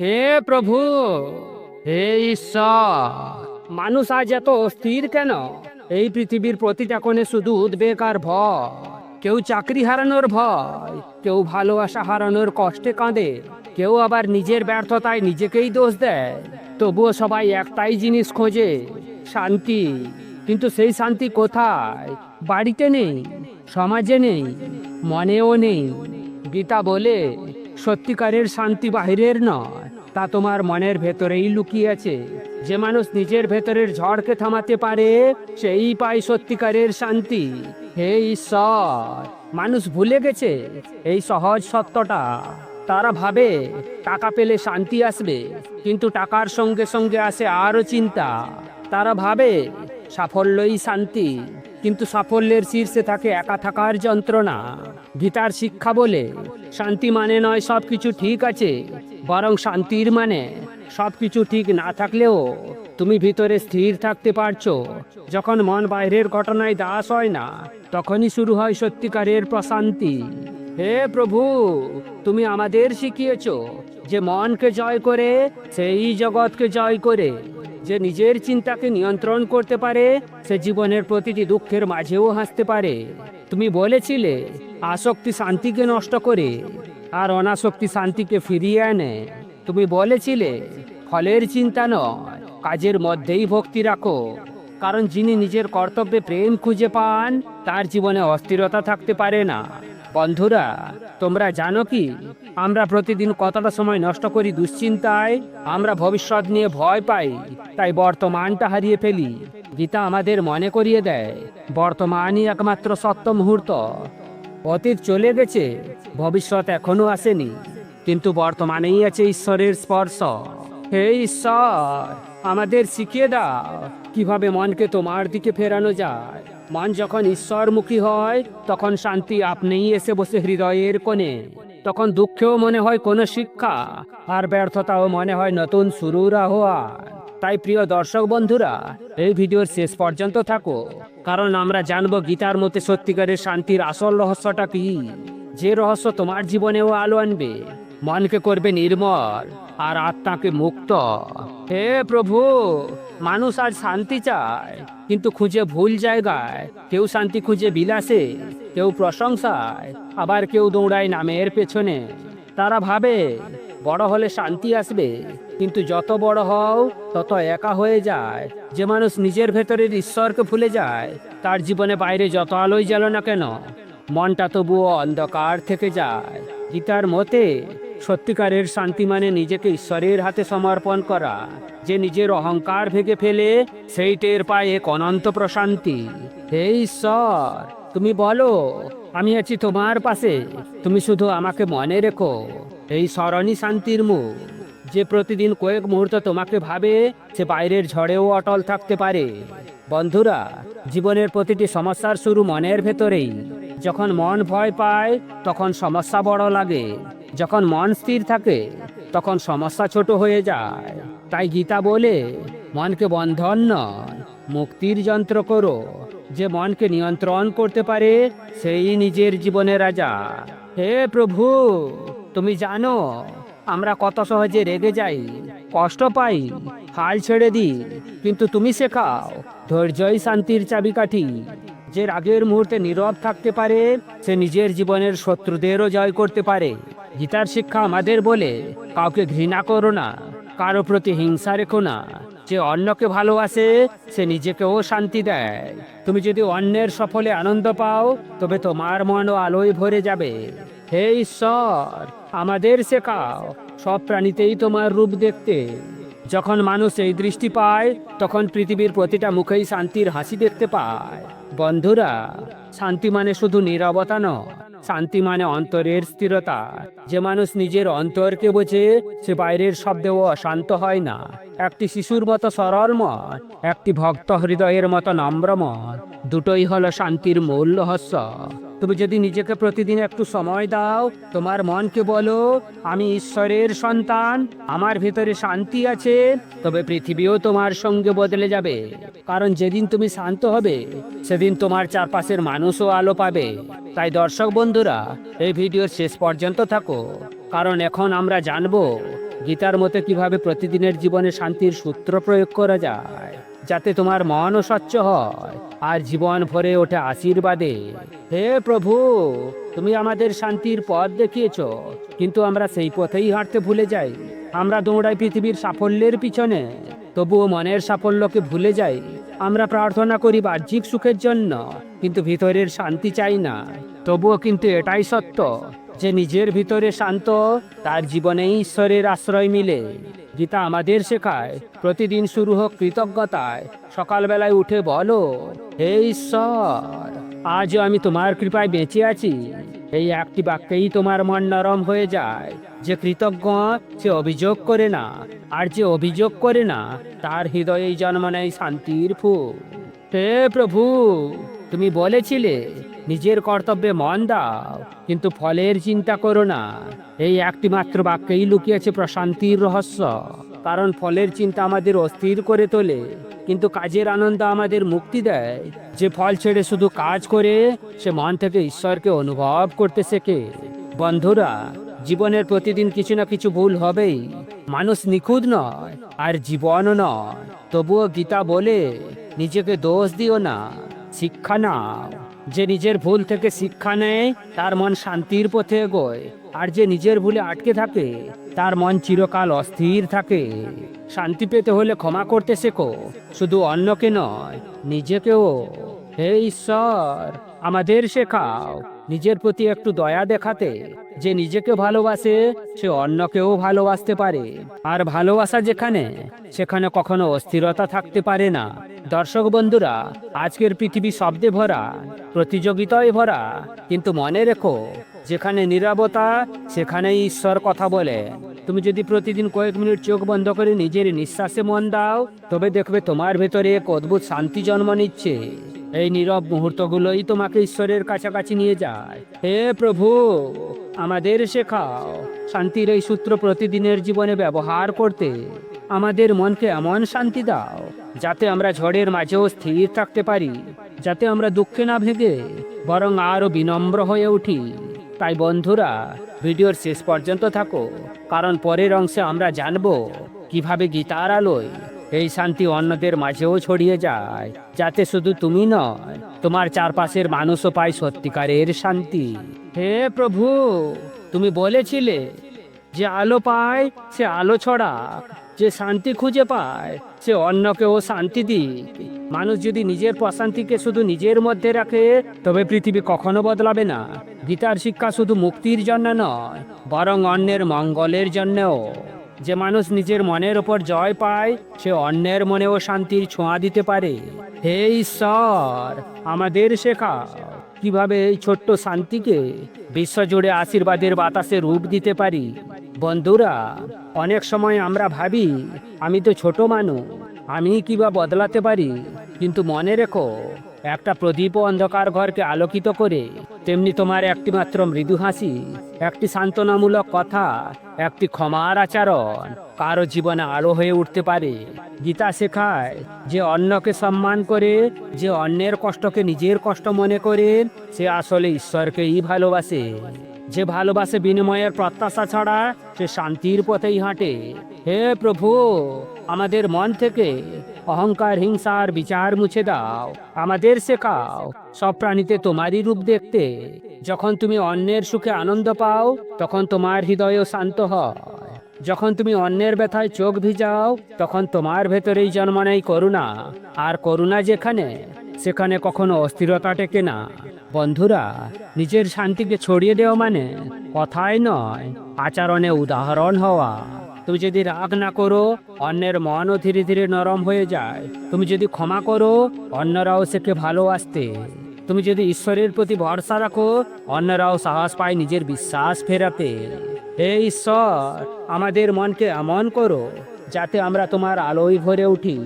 হে প্রভু, হে ঈশ্বর, মানুষ আজ এত অস্থির কেন? এই পৃথিবীর প্রতিটা কোণে শুধু উদ্বেগ আর ভয়। কেউ চাকরি হারানোর ভয়, কেউ ভালোবাসা হারানোর কষ্টে কাঁদে, কেউ আবার নিজের ব্যর্থতায় নিজেকেই দোষ দেয়। তবুও সবাই একটাই জিনিস খোঁজে, শান্তি। কিন্তু সেই শান্তি কোথায়? বাড়িতে নেই, সমাজে নেই, মনেও নেই। গীতা বলে, সত্যিকারের শান্তি বাহিরের নয়, তা তোমার মনের ভেতরেই লুকিয়ে আছে। যে মানুষ নিজের ভেতরের ঝড়কে থামাতে পারে, সেই পায় সত্যিকারের শান্তি। হে ঈশ্বর, মানুষ ভুলে গেছে এই সহজ সত্যটা। তারা ভাবে টাকা পেলে শান্তি আসবে, কিন্তু টাকার সঙ্গে সঙ্গে আসে আরো চিন্তা। তারা ভাবে সাফল্যই শান্তি, কিন্তু সাফল্যের শীর্ষে থাকে একা থাকার যন্ত্রণা। গীতার শিক্ষা বলে, শান্তি মানে নয় সবকিছু ঠিক আছে, বরং শান্তির মানে সবকিছু ঠিক না থাকলেও তুমি ভিতরে স্থির থাকতে পারছো। যখন মন বাইরের ঘটনায় দাস হয় না, তখনই শুরু হয় সত্যিকারের প্রশান্তি। হে প্রভু, তুমি আমাদের শিখিয়েছো যে মনকে জয় করে সেই জগৎকে জয় করে। যে নিজের চিন্তাকে নিয়ন্ত্রণ করতে পারে, সে জীবনের প্রতিটি দুঃখের মাঝেও হাসতে পারে। তুমি বলেছিলে, আসক্তি শান্তিকে নষ্ট করে, আর অনাসক্তি শান্তিকে ফিরিয়ে আনে। তুমি বলেছিলে, ফলের চিন্তা নয়, কাজের মধ্যেই ভক্তি রাখো। কারণ যিনি নিজের কর্তব্যে প্রেম খুঁজে পান, তার জীবনে অস্থিরতা থাকতে পারে না। বন্ধুরা, তোমরা জানো কি, আমরা প্রতিদিন কতটা সময় নষ্ট করি দুশ্চিন্তায়? আমরা ভবিষ্যৎ নিয়ে ভয় পাই, তাই বর্তমানটা হারিয়ে ফেলি। গীতা আমাদের মনে করিয়ে দেয়, বর্তমানই একমাত্র সত্য মুহূর্ত। অতীত চলে গেছে, ভবিষ্যৎ এখনো আসেনি, কিন্তু বর্তমানেই আছে ঈশ্বরের স্পর্শ। হে ঈশ্বর, আমাদের শিখিয়ে দাও কিভাবে মনকে তোমার দিকে ফেরানো যায়। মন যখন ঈশ্বরমুখী হয়, তখন শান্তি আপনিই এসে বসে হৃদয়ের কোণে। তখন দুঃখেও মনে হয় কোনো শিক্ষা, আর ব্যর্থতাও মনে হয় নতুন শুরুর আহ্বান। তাই প্রিয় দর্শক বন্ধুরা, এই ভিডিওর শেষ পর্যন্ত থাকো, কারণ আমরা জানবো গীতার মতে সত্যিকারের শান্তির আসল রহস্যটা কি। যে রহস্য তোমার জীবনেও আলো আনবে, মনকে করবে নির্মল, আর আত্মাকে মুক্ত। হে প্রভু, মানুষ আজ শান্তি চায়, কিন্তু খুঁজে ভুল জায়গায়। কেউ শান্তি খুঁজে বিলাসে, কেউ প্রশংসায়, আবার কেউ দৌড়ায় নামের পেছনে। তারা ভাবে বড় হলে শান্তি আসবে, কিন্তু যত বড় হও তত একা হয়ে যায়। যে মানুষ নিজের ভেতরের ঈশ্বরকে ভুলে যায়, তার জীবনে বাইরে যত আলোই জ্বালো না কেন, মনটা তবুও অন্ধকার থেকে যায়। গীতার মতে সত্যিকারের শান্তি মানে নিজেকে ঈশ্বরের হাতে সমর্পণ করা। যে নিজের অহংকার ভেঙে ফেলে, সেই টের পায় এক অনন্ত প্রশান্তি। হে ঈশ্বর, তুমি বলো, আমি আছি তোমার পাশে, তুমি শুধু আমাকে মনে রেখো। এই স্মরণই শান্তির মুখ। যে প্রতিদিন কয়েক মুহূর্ত তোমাকে ভাবে, সে বাইরের ঝড়েও অটল থাকতে পারে। বন্ধুরা, জীবনের প্রতিটি সমস্যার শুরু মনের ভেতরেই। যখন মন ভয় পায়, তখন সমস্যা বড় লাগে। যখন মন স্থির থাকে, তখন সমস্যা ছোট হয়ে যায়। তাই গীতা বলে, মনকে বন্ধন নয়, মুক্তির যন্ত্র করো। যে মনকে নিয়ন্ত্রণ করতে পারে, সেই নিজের জীবনের রাজা। হে প্রভু, তুমি জানো আমরা কত সহজে রেগে যাই, কষ্ট পাই, হাল ছেড়ে দিই, কিন্তু তুমি শেখাও ধৈর্যই শান্তির চাবিকাঠি। যে রাগের মুহূর্তে নীরব থাকতে পারে, সে নিজের জীবনের শত্রুদেরও জয় করতে পারে। গীতার শিক্ষা আমাদের বলে, কাউকে ঘৃণা করো না, কারো প্রতি হিংসা রেখো না। যে অন্যকে ভালোবাসে, সে নিজেকেও শান্তি দেয়। তুমি যদি অন্যের সফলে আনন্দ পাও, তবে তোমার মনও আলোয় ভরে যাবে। হে ঈশ্বর, আমাদের শেখাও সব প্রাণীতেই তোমার রূপ দেখতে। যখন মানুষ এই দৃষ্টি পায়, তখন পৃথিবীর প্রতিটা মুখেই শান্তির হাসি দেখতে পায়। বন্ধুরা, শান্তি মানে শুধু নীরবতা নয়, শান্তি মানে অন্তরের স্থিরতা। যে মানুষ নিজের অন্তরকে বোঝে, সে বাইরের শব্দেও অশান্ত হয় না। একটি শিশুর মতো সরল মন, একটি ভক্ত হৃদয়ের মতো নম্র মন, দুটোই হলো শান্তির মূল রহস্য। তুমি যদি নিজেকে প্রতিদিন একটু সময় দাও, তোমার মনকে বলো, আমি ঈশ্বরের সন্তান, আমার ভিতরে শান্তি আছে, তবে পৃথিবীও তোমার সঙ্গে বদলে যাবে। কারণ যেদিন তুমি শান্ত হবে, সেদিন তোমার চারপাশের মানুষও আলো পাবে। তাই দর্শক বন্ধুরা, এই ভিডিওর শেষ পর্যন্ত থাকো, কারণ এখন আমরা জানবো গীতার মতে কিভাবে প্রতিদিনের জীবনে শান্তির সূত্র প্রয়োগ করা যায়, যাতে তোমার মনও স্বচ্ছ হয় আর জীবন ভরে ওঠে আশীর্বাদে। হে প্রভু, তুমি আমাদের শান্তির পথ দেখিয়েছ, কিন্তু আমরা সেই পথেই হাঁটতে ভুলে যাই। আমরা দৌড়াই পৃথিবীর সাফল্যের পিছনে, তবুও মনের সাফল্যকে ভুলে যাই। আমরা প্রার্থনা করি বাহ্যিক সুখের জন্য, কিন্তু ভিতরের শান্তি চাই না। তবুও কিন্তু এটাই সত্য যে নিজের ভিতরে শান্ত, তার জীবনেই ঈশ্বরের আশ্রয় মিলে। গীতা আমাদের শেখায় প্রতিদিন শুরু হোক কৃতজ্ঞতায়। সকালবেলায় উঠে বলো, হে ঈশ্বর, আজও আমি তোমার কৃপায় বেঁচে আছি। এই একটি বাক্যেই তোমার মন নরম হয়ে যায়। যে কৃতজ্ঞ সে অভিযোগ করে না, আর যে অভিযোগ করে না তার হৃদয়েই জন্ম নেয় শান্তির ফুল। হে প্রভু, তুমি বলেছিলে নিজের কর্তব্যে মন দাও, কিন্তু ফলের চিন্তা করো না। এই একটি মাত্র বাক্যেই লুকিয়েছে প্রশান্তির রহস্য। কারণ ফলের চিন্তা আমাদের অস্থির করে তোলে, কিন্তু কাজের আনন্দ আমাদের মুক্তি দেয়। যে ফল ছেড়ে শুধু কাজ করে, সে মন থেকে ঈশ্বরকে অনুভব করতে শেখে। বন্ধুরা, জীবনের প্রতিদিন কিছু না কিছু ভুল হবেই। মানুষ নিখুঁত নয়, আর জীবনও নয়। তবুও গীতা বলে, নিজেকে দোষ দিও না, শিক্ষা নাও। যে নিজের ভুল থেকে শিক্ষা নেয় তার মন শান্তির পথে এগোয়, আর যে নিজের ভুলে আটকে থাকে তার মন চিরকাল অস্থির থাকে। শান্তি পেতে হলে ক্ষমা করতে শেখো, শুধু অন্যকে নয়, নিজেকেও। হে ঈশ্বর, আমাদের শেখাও নিজের প্রতি একটু দয়া দেখাতে। যে নিজেকে ভালোবাসে সে অন্যকেও ভালোবাসতে পারে। আর ভালোবাসা যেখানে, সেখানে কখনো অস্থিরতা থাকতে পারে না। দর্শক বন্ধুরা, আজকের পৃথিবী শব্দে ভরা, প্রতিযোগিতায় ভরা, কিন্তু মনে রেখো, যেখানে নীরবতা সেখানেই ঈশ্বর কথা বলে। তুমি যদি প্রতিদিন কয়েক মিনিট চোখ বন্ধ করে নিজের নিঃশ্বাসে মন দাও, তবে দেখবে তোমার ভেতরে এক অদ্ভুত শান্তি জন্ম নিচ্ছে। এই নীরব মুহূর্তগুলোই তোমাকে ঈশ্বরের কাছাকাছি নিয়ে যায়। হে প্রভু, আমাদের শেখাও শান্তির এই সূত্র প্রতিদিনের জীবনে ব্যবহার করতে। আমাদের মনকে এমন শান্তি দাও যাতে আমরা ঝড়ের মাঝেও স্থির থাকতে পারি, যাতে আমরা দুঃখে না ভেঙে বরং আরো বিনম্র হয়ে উঠি। তাই বন্ধুরা, ভিডিওর শেষ পর্যন্ত থাকো, কারণ পরের অংশে আমরা জানবো কিভাবে গীতার আলোয় এই শান্তি অন্যদের মাঝেও ছড়িয়ে যায়, যাতে শুধু তুমি নয়, তোমার চারপাশের মানুষও পায় সত্যিকারের শান্তি। হে প্রভু, তুমি বলেছিলে যে আলো পায় সে আলো ছড়াক, যে শান্তি খুঁজে পায় সে অন্যকেও শান্তি দিক। মানুষ যদি নিজের প্রশান্তিকে শুধু নিজের মধ্যে রাখে, তবে পৃথিবী কখনো বদলাবে না। গীতার শিক্ষা শুধু মুক্তির জন্য নয়, বরং অন্যের মঙ্গলের জন্যও। যে মানুষ নিজের মনের ওপর জয় পায়, সে অন্যের মনেও শান্তির ছোঁয়া দিতে পারে। হে ঈশ্বর, আমাদের শেখাও কিভাবে এই ছোট্ট শান্তিকে বিশ্বজুড়ে আশীর্বাদের বাতাসে রূপ দিতে পারি। বন্ধুরা, অনেক সময় আমরা ভাবি, আমি তো ছোট মানুষ, আমি কিবা বদলাতে পারি। কিন্তু মনে রেখো, একটা প্রদীপ অন্ধকার ঘরকে আলোকিত করে, তেমনি তোমার একটি মাত্র মৃদু হাসি, একটি সান্ত্বনামূলক কথা, একটি ক্ষমার আচরণ কারো জীবনে আলো হয়ে উঠতে পারে। গীতা শেখায় যে অন্যকে সম্মান করে, যে অন্যের কষ্টকে নিজের কষ্ট মনে করে, সে আসলে ঈশ্বরকেই ভালোবাসে। যে ভালোবাসে বিনিময়ের প্রত্যাশা ছাড়া, সে শান্তির পথেই হাঁটে। হে প্রভু, আমাদের মন থেকে অহংকার, হিংসা আর বিচার মুছে দাও। আমাদের শেখাও সব প্রাণীতে তোমারই রূপ দেখতে। যখন তুমি অন্যের সুখে আনন্দ পাও, তখন তোমার হৃদয়ও শান্ত হয়। যখন তুমি অন্যের ব্যথায় চোখ ভিজাও, তখন তোমার ভেতরেই জন্ম নেয় করুণা। আর করুণা যেখানে, সেখানে কখনো অস্থিরতা টেকে না। বন্ধুরা, নিজের শান্তিকে ছড়িয়ে দেওয়া মানে কথায় নয়, আচরণে উদাহরণ হওয়া। তুমি যদি রাগ না করো, অন্যের মনও ধীরে ধীরে নরম হয়ে যায়। তুমি যদি ক্ষমা করো, অন্যরাও শেখে ভালোবাসতে। তুমি যদি ঈশ্বরের প্রতি ভরসা রাখো, অন্যরাও সাহস পায় নিজের বিশ্বাস ফেরাতে। হে ঈশ্বর, আমাদের মনকে এমন করো যাতে আমরা তোমার আলোয় ভরে উঠি।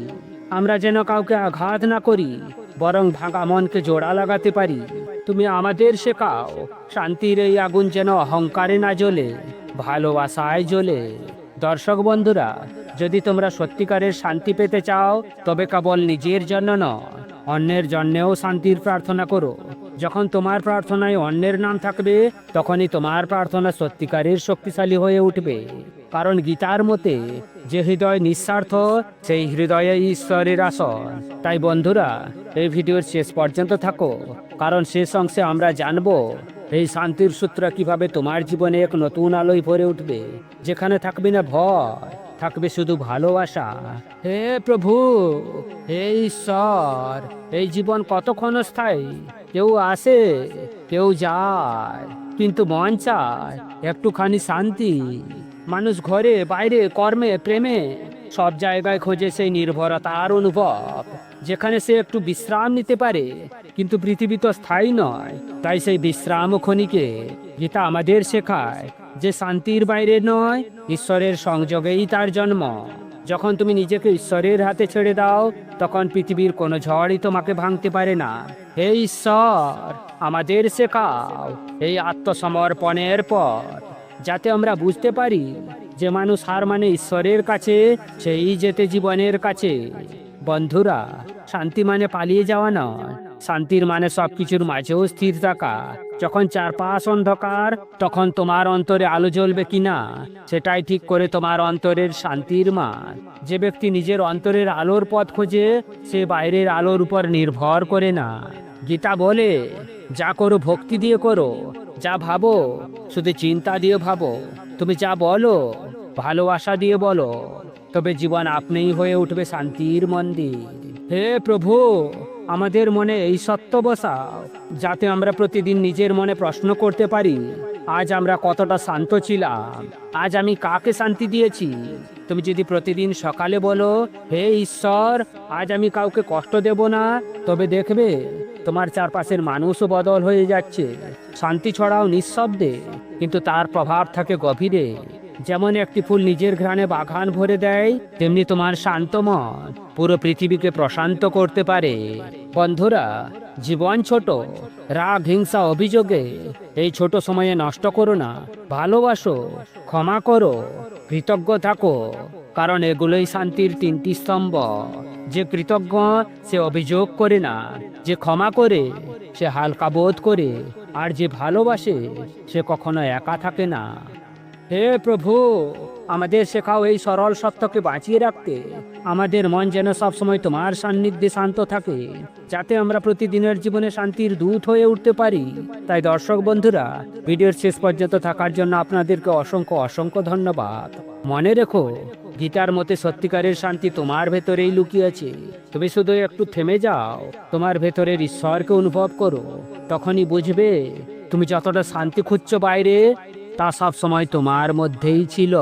আমরা যেন কাউকে আঘাত না করি, বরং ভাঙা মনকে জোড়া লাগাতে পারি। তুমি আমাদের শেখাও শান্তির এই আগুন যেন অহংকারে না জ্বলে, ভালোবাসায় জ্বলে। দর্শক বন্ধুরা, যদি তোমরা সত্যিকারের শান্তি পেতে চাও, তবে কেবল নিজের জন্য নয়, অন্যের জন্যেও শান্তির প্রার্থনা করো। যখন তোমার প্রার্থনায় অন্যের নাম থাকবে, তখনই তোমার প্রার্থনা সত্যিকারের শক্তিশালী হয়ে উঠবে। কারণ গীতার মতে যে হৃদয় নিঃস্বার্থ সেই হৃদয়ে ঈশ্বরের আসন। তাই বন্ধুরা, এই ভিডিওর শেষ পর্যন্ত থাকো, কারণ শেষ অংশে আমরা জানবো এই শান্তির সূত্র কিভাবে তোমার জীবনে এক নতুন আলোয় ভরে উঠবে, যেখানে থাকবে না ভয়, থাকবে শুধু ভালোবাসা। হে প্রভু, হে ঈশ্বর, এই জীবন কতক্ষণ স্থায়ী? কেউ আসে, কেউ যায়, কিন্তু মন চায় একটুখানি শান্তি। মানুষ ঘরে বাইরে কর্মে প্রেমে সব জায়গায় খোঁজে সেই নির্ভরতার অনুভব, যেখানে সে একটু বিশ্রাম নিতে পারে। কিন্তু পৃথিবী তো স্থায়ী নয়, তাই সেই বিশ্রাম খনিকে গীতা আমাদের শেখায় যে শান্তির বাইরে নয়, ঈশ্বরের সংযোগেই তার জন্ম। যখন তুমি নিজেকে ঈশ্বরের হাতে ছেড়ে দাও, তখন পৃথিবীর কোনো ঝড়ই তোমাকে ভাঙতে পারে না। হে ঈশ্বর, আমাদের শেখাও এই আত্মসমর্পণের পর, যাতে আমরা বুঝতে পারি যে মানুষ হার মানে ঈশ্বরের কাছে, সেই যেতে জীবনের কাছে। বন্ধুরা, শান্তি মানে পালিয়ে যাওয়া নয়, শান্তির মানে সবকিছুর মাঝেও স্থির থাকা। যখন চারপাশ অন্ধকার, তখন তোমার অন্তরে আলো জ্বলবে কিনা সেটাই ঠিক করে তোমার অন্তরের শান্তির মান। যে ব্যক্তি নিজের অন্তরের আলোর পথ খোঁজে, সে বাইরের আলোর উপর নির্ভর করে না। গীতা বলে, যা করো ভক্তি দিয়ে করো, যা ভাবো শুধু চিন্তা দিয়ে ভাবো, তুমি যা বলো ভালোবাসা দিয়ে বলো, তবে জীবন আপনিই হয়ে উঠবে শান্তির মন্দির। হে প্রভু, আমাদের মনে এই সত্য বসাও, যাতে আমরা প্রতিদিন নিজের মনে প্রশ্ন করতে পারি, আজ আমরা কতটা শান্ত ছিলাম, আজ আমি কাকে শান্তি দিয়েছি। তুমি যদি প্রতিদিন সকালে বলো, হে ঈশ্বর, আজ আমি কাউকে কষ্ট দেব না, তবে দেখবে তোমার চারপাশের মানুষও বদল হয়ে যাচ্ছে। শান্তি ছড়াও নিঃশব্দে, কিন্তু তার প্রভাব থাকে গভীরে। যেমন একটি ফুল নিজের ঘ্রাণে বাগান ভরে দেয়, তেমনি তোমার শান্ত মন পুরো পৃথিবীকে প্রশান্ত করতে পারে। বন্ধুরা, জীবন ছোট, রাগ হিংসা অভিযোগে এই ছোট সময়ে নষ্ট করো না। ভালোবাসো, ক্ষমা করো, কৃতজ্ঞ থাকো, কারণ এগুলোই শান্তির তিনটি স্তম্ভ। যে কৃতজ্ঞ সে অভিযোগ করে না, যে ক্ষমা করে সে হালকা বোধ করে, আর যে ভালোবাসে সে কখনো একা থাকে না। হে প্রভু, আমাদের শেখাও এই সরল সত্যকে বাঁচিয়ে রাখতে। আমাদের মন যেন সবসময় তোমার সান্নিধ্যে শান্ত থাকে, যাতে আমরা প্রতিদিনের জীবনে শান্তির দূত হয়ে উঠতে পারি। তাই দর্শক বন্ধুরা, ভিডিওর শেষ পর্যন্ত থাকার জন্য আপনাদেরকে অসংখ্য অসংখ্য ধন্যবাদ। মনে রেখো, গীতার মতে সত্যিকারের শান্তি তোমার ভেতরেই লুকিয়েছে। তুমি শুধু একটু থেমে যাও, তোমার ভেতরের ঈশ্বরকে অনুভব করো, তখনই বুঝবে তুমি যতটা শান্তি খুঁজছো বাইরে, তা সব সময় তোমার মধ্যেই ছিল।